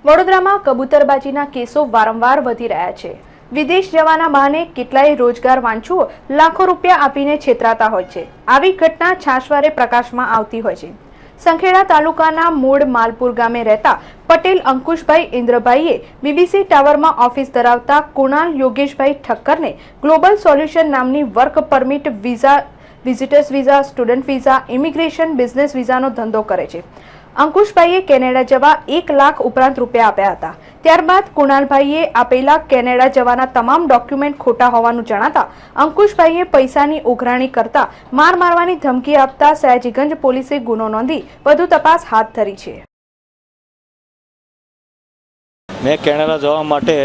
વડોદરામાં કબૂતરબાજીના કેસો વારંવાર વધી રહ્યા છે। વિદેશ જવાના બહાને કેટલાય રોજગાર વાંચુઓ લાખો રૂપિયા આપીને છેતરાતા હોય છે। આવી ઘટના છાશવારે પ્રકાશમાં આવતી હોય છે। સંખેડા તાલુકાના મૂળ માલપુર ગામે રહેતા પટેલ અંકુશભાઈ ઇન્દ્રભાઈએ બીબીસી ટાવરમાં ઓફિસ ધરાવતા કુણાલ યોગેશભાઈ ઠક્કરને ગ્લોબલ સોલ્યુશન નામની work permit visa, visitors visa, student visa, immigration, business વિઝાનો ધંધો કરે છે। અંકુશભાઈએ કેનેડા જવા 1 લાખ ઉપરાંત રૂપિયા આપ્યા હતા। ત્યારબાદ કુણાલભાઈએ આપેલા કેનેડા જવાના તમામ ડોક્યુમેન્ટ ખોટા હોવાનું જણાતા અંકુશભાઈએ પૈસાની ઉઘરાણી કરતા માર મારવાની ધમકી આપતા સયાજીગંજ પોલીસે ગુનો નોંધી વધુ તપાસ હાથ ધરી છે। મેં કેનેડા જવા માટે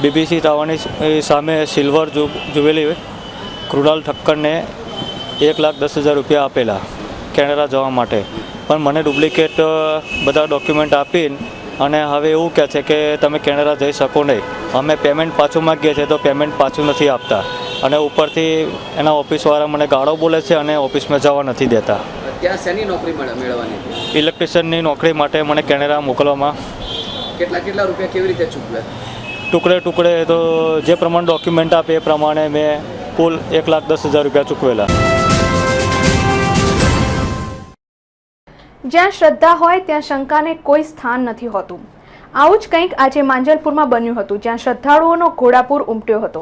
બીબીસી ટાવરની સામે સિલ્વર જુવેલી કૃણાલ ઠક્કરને 1,10,000 રૂપિયા આપેલા કેનેડા જવા માટે, પણ મને ડુપ્લિકેટ બધા ડોક્યુમેન્ટ આપીને અને હવે એવું કહે છે કે તમે કેનેડા જઈ શકો નહીં। અમે પેમેન્ટ પાછું માગીએ છીએ તો પેમેન્ટ પાછું નથી આપતા અને ઉપરથી એના ઓફિસવાળા મને ગાળો બોલે છે અને ઓફિસમાં જવા નથી દેતા। ત્યાં શેની નોકરી મેળવવાની? ઇલેક્ટ્રિશિયનની નોકરી માટે મને કેનેડા મોકલવામાં કેટલા રૂપિયા કેવી રીતે ચૂકવે? ટુકડે તો જે પ્રમાણે ડોક્યુમેન્ટ આપે એ પ્રમાણે મેં કુલ 1,10,000 રૂપિયા ચૂકવેલા। જ્યાં શ્રદ્ધા હોય ત્યાં શંકાને કોઈ સ્થાન નથી હોતું। આવું જ કંઈક આજે માંજલપુરમાં બન્યું હતું, જ્યાં શ્રદ્ધાળુઓનો ઘોડાપૂર ઉમટ્યો હતો।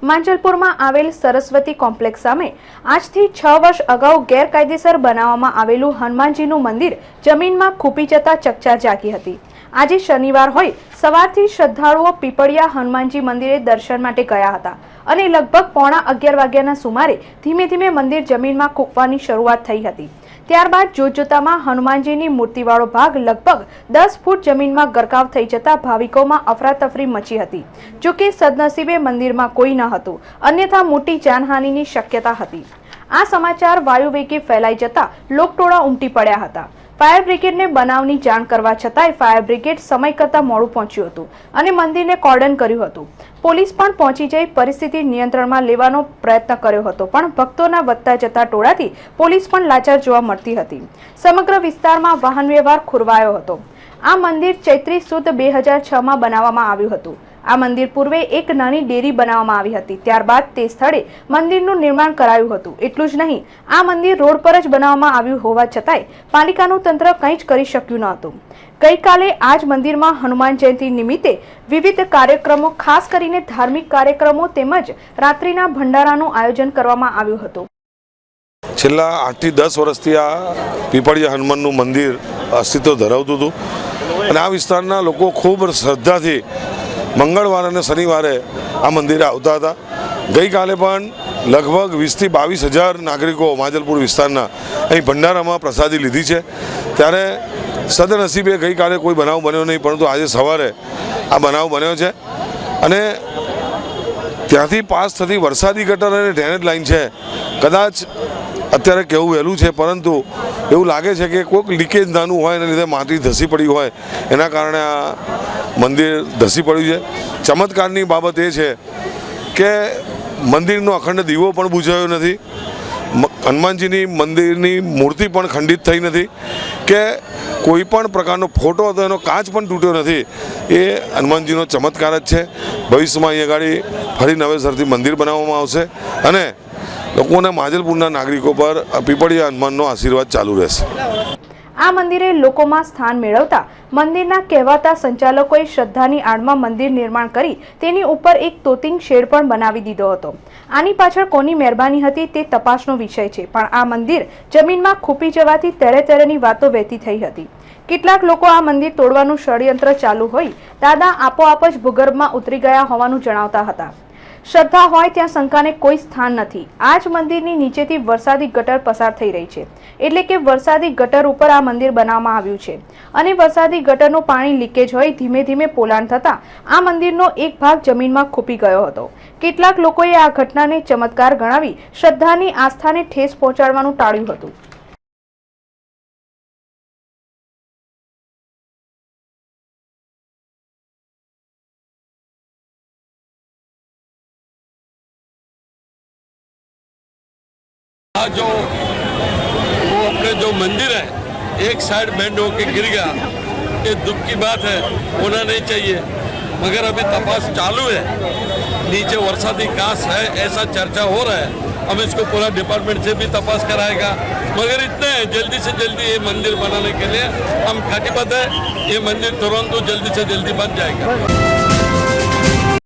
માંજલપુરમાં આવેલ સરસ્વતી કોમ્પ્લેક્સ સામે આજથી 6 વર્ષ અગાઉ ગેરકાયદેસર બનાવવામાં આવેલું હનુમાનજીનું મંદિર જમીનમાં ખૂંપી જતા ચકચાર જાગી હતી। આજે શનિવાર હોય સવારથી શ્રદ્ધાળુઓ પીપળિયા હનુમાનજી મંદિરે દર્શન માટે ગયા હતા અને લગભગ 11:15 વાગ્યાના સુમારે ધીમે ધીમે મંદિર જમીનમાં ખૂંપવાની શરૂઆત થઈ હતી। ત્યારબાદ જોતજોતામાં હનુમાનજીની મૂર્તિવાળો ભાગ લગભગ 10 ફૂટ જમીનમાં ગરકાવ થઈ જતા ભાવિકોમાં અફરાતફરી મચી હતી। જોકે સદનસીબે મંદિરમાં કોઈ ન હતું, અન્યથા મોટી જાનહાનિની શક્યતા હતી। આ સમાચાર વાયુવેગે ફેલાઈ જતા લોકટોળા ઉમટી પડ્યા હતા। ફાયર બ્રિગેડને બનાવની જાણ કરવા છતાંય ફાયર બ્રિગેડ સમય કરતાં મોડું પહોંચ્યું હતું અને મંદિરને કોર્ડન કર્યું હતું। પોલીસ પણ પહોંચી જઈ પરિસ્થિતિ નિયંત્રણમાં લેવાનો પ્રયત્ન કર્યો હતો, પણ ભક્તોના વધતા જતા ટોળાથી પોલીસ પણ લાચાર જોવા મળતી હતી। સમગ્ર વિસ્તારમાં વાહન વ્યવહાર ખોરવાયો હતો। આ મંદિર ચૈત્રી સુદ 2006માં બનાવવામાં આવ્યું હતું। આ મંદિર પૂર્વે એક નાની ડેરી બનાવવામાં આવી હતી, ત્યારબાદ તે સ્થળે મંદિરનું નિર્માણ કરાયું હતું। એટલું જ નહીં, આ મંદિર રોડ પર જ બનાવવામાં આવ્યું હોવા છતાંય પાલિકાનું તંત્ર કંઈ જ કરી શક્યું ન હતું। ગઈકાલે આ જ મંદિરમાં હનુમાન જયંતિ નિમિત્તે વિવિધ કાર્યક્રમો, ખાસ કરીને ધાર્મિક કાર્યક્રમો તેમજ રાત્રિના ભંડારાનું આયોજન કરવામાં આવ્યું હતું। છેલ્લા 8 થી 10 વર્ષથી આ પીપળિયા હનુમાનનું મંદિર અસ્તિત્વ ધરાવતું હતું અને આ વિસ્તારના લોકો ખૂબ શ્રદ્ધાથી મંગળવાર અને શનિવારે આ મંદિરે આવતા હતા। ગઈકાલે પણ લગભગ 20 થી 22,000 નાગરિકો માંજલપુર વિસ્તારના અહીં ભંડારામાં પ્રસાદી લીધી છે। ત્યારે સદનસીબે ગઈકાલે કોઈ બનાવ બન્યો નહીં, પરંતુ આજે સવારે આ બનાવ બન્યો છે અને ત્યાંથી પાસ થતી વરસાદી ગટર અને ડ્રેનેજ લાઇન છે, કદાચ અત્યારે કહેવું વહેલું છે, પરંતુ એવું લાગે છે કે કોઈક લીકેજ નાનું હોય એના લીધે માટી ધસી પડી હોય, એના કારણે આ મંદિર ધસી પડ્યું છે। ચમત્કારની બાબત એ છે કે મંદિરનો અખંડ દીવો પણ બુઝાયો નથી, હનુમાનજીની મંદિરની મૂર્તિ પણ ખંડિત થઈ નથી કે કોઈ પણ પ્રકારનો ફોટો હતો એનો કાચ પણ તૂટ્યો નથી। એ હનુમાનજીનો ચમત્કાર જ છે। ભવિષ્યમાં અહીં આગળ ફરી નવેસરથી મંદિર બનાવવામાં આવશે અને લોકોના માંજલપુરના નાગરિકો પર પીપળિયા હનુમાનનો આશીર્વાદ ચાલુ રહેશે। આ મંદિરે લોકોમાં સ્થાન મેળવતા મંદિરના કહેવાતા સંચાલકોએ શ્રદ્ધાની આડમાં મંદિર નિર્માણ કરી તેની ઉપર એક તોતિંગ શેડ પણ બનાવી દીધો હતો। આની પાછળ કોની મહેરબાની હતી તે તપાસનો વિષય છે, પણ આ મંદિર જમીનમાં ખૂંપી જવાથી તેરેની વાતો વહેતી થઈ હતી। કેટલાક લોકો આ મંદિર તોડવાનું ષડયંત્ર ચાલુ હોય દાદા આપોઆપ જ ભૂગર્ભમાં ઉતરી ગયા હોવાનું જણાવતા હતા। શ્રદ્ધા હોય ત્યાં શંકાને કોઈ સ્થાન નથી। આ જ મંદિરની નીચેથી વરસાદી ગટર પસાર થઈ રહી છે, એટલે કે વરસાદી ગટર ઉપર આ મંદિર બનાવવામાં આવ્યું છે અને વરસાદી ગટરનું પાણી લીકેજ હોય ધીમે ધીમે પોલાણ થતા આ મંદિરનો એક ભાગ જમીનમાં ખૂંપી ગયો હતો। કેટલાક લોકોએ આ ઘટનાને ચમત્કાર ગણાવી શ્રદ્ધાની આસ્થાને ઠેસ પહોંચાડવાનું ટાળ્યું હતું। जो वो अपने जो मंदिर है एक साइड बेंड होके गिर गया ये दुख की बात है, होना नहीं चाहिए, मगर अभी तपास चालू है। नीचे वर्षाती कास है ऐसा चर्चा हो रहा है। हम इसको पूरा डिपार्टमेंट से भी तपास कराएगा, मगर इतने जल्दी से जल्दी ये मंदिर बनाने के लिए हम कटिबद्ध है। ये मंदिर तुरंत जल्दी से जल्दी बन जाएगा।